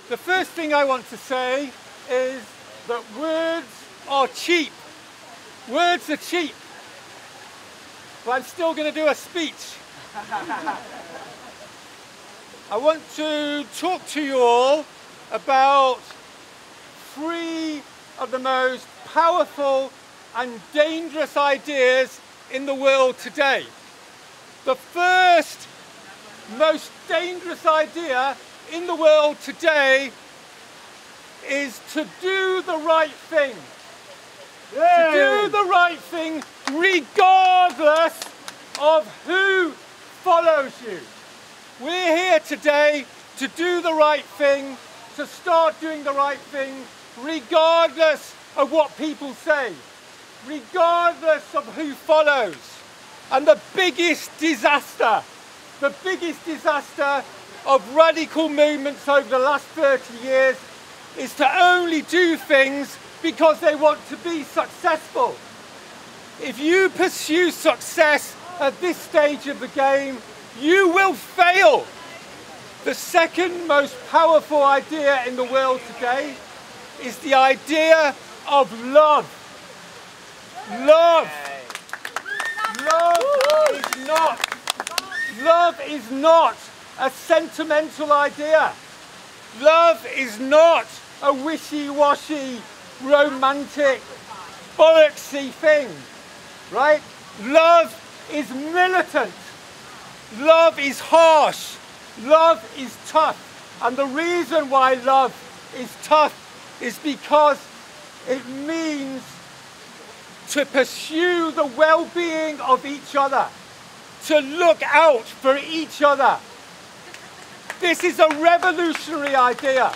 The first thing I want to say is that words are cheap. Words are cheap. But I'm still going to do a speech. I want to talk to you all about three of the most powerful and dangerous ideas in the world today. The first most dangerous idea in the world today is to do the right thing. Yay! To do the right thing regardless of who follows you. We're here today to do the right thing, to start doing the right thing regardless of what people say, regardless of who follows. And the biggest disaster of radical movements over the last 30 years is to only do things because they want to be successful. If you pursue success at this stage of the game, you will fail. The second most powerful idea in the world today is the idea of love. Love. Love is not a sentimental idea. Love is not a wishy-washy, romantic, bollocksy thing, right? Love is militant. Love is harsh. Love is tough. And the reason why love is tough is because it means to pursue the well-being of each other, to look out for each other. This is a revolutionary idea.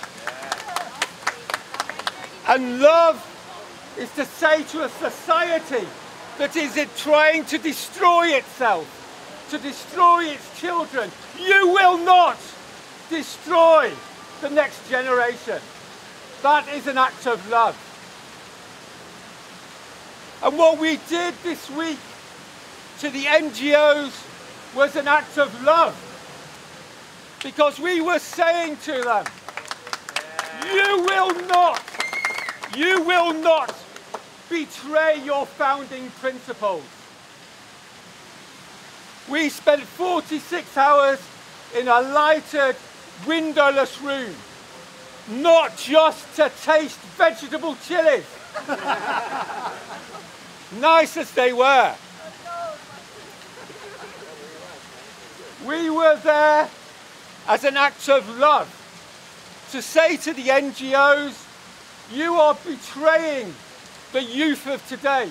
And love is to say to a society that is trying to destroy itself, to destroy its children, you will not destroy the next generation. That is an act of love. And what we did this week to the NGOs was an act of love. Because we were saying to them, you will not betray your founding principles. We spent 46 hours in a lighted, windowless room, not just to taste vegetable chilies, nice as they were. We were there as an act of love to say to the NGOs, you are betraying the youth of today.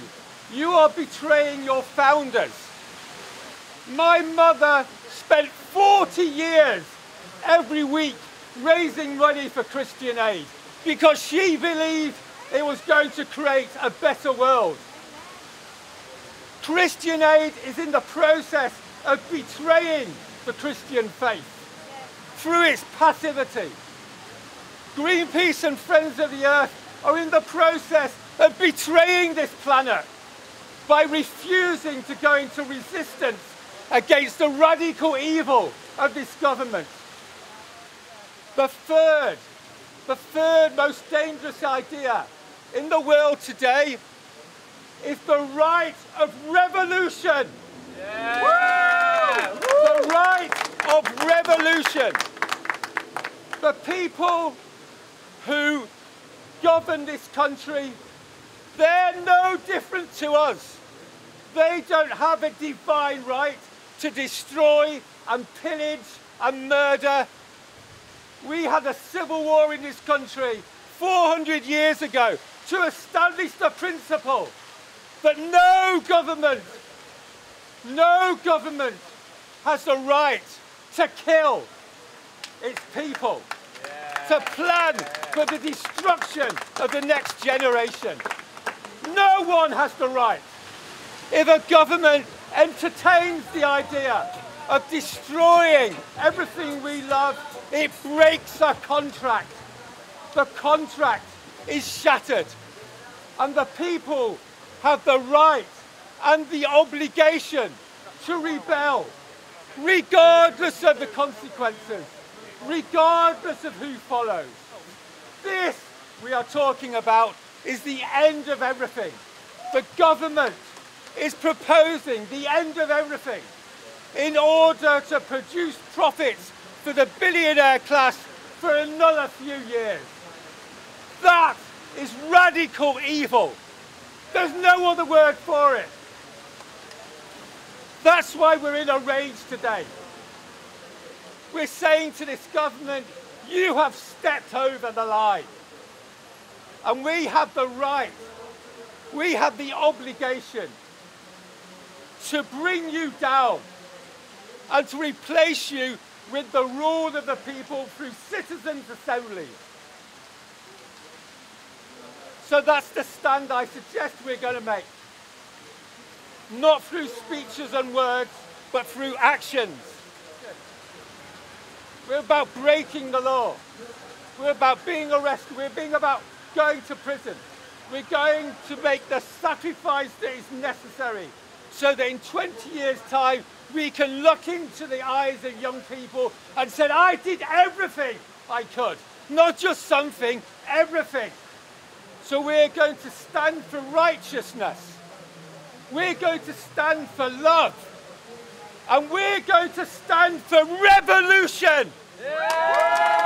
You are betraying your founders. My mother spent 40 years every week raising money for Christian Aid because she believed it was going to create a better world. Christian Aid is in the process of betraying the Christian faith through its passivity. Greenpeace and Friends of the Earth are in the process of betraying this planet by refusing to go into resistance against the radical evil of this government. The third most dangerous idea in the world today is the right of revolution. Yeah. The right of revolution. The people who govern this country, they're no different to us. They don't have a divine right to destroy and pillage and murder. We had a civil war in this country 400 years ago to establish the principle that no government has the right to kill its people, to plan for the destruction of the next generation. No one has the right. If a government entertains the idea of destroying everything we love, it breaks a contract. The contract is shattered. And the people have the right and the obligation to rebel, regardless of the consequences, regardless of who follows. This we are talking about is the end of everything. The government is proposing the end of everything in order to produce profits for the billionaire class for another few years. That is radical evil. There's no other word for it. That's why we're in a rage today. We're saying to this government, you have stepped over the line. And we have the right, we have the obligation to bring you down and to replace you with the rule of the people through citizens' assemblies. So that's the stand I suggest we're going to make. Not through speeches and words, but through actions. We're about breaking the law. We're about being arrested. We're about going to prison. We're going to make the sacrifice that is necessary so that in 20 years' time we can look into the eyes of young people and say, I did everything I could. Not just something, everything. So we're going to stand for righteousness. We're going to stand for love. And we're going to stand for revolution. Yeah!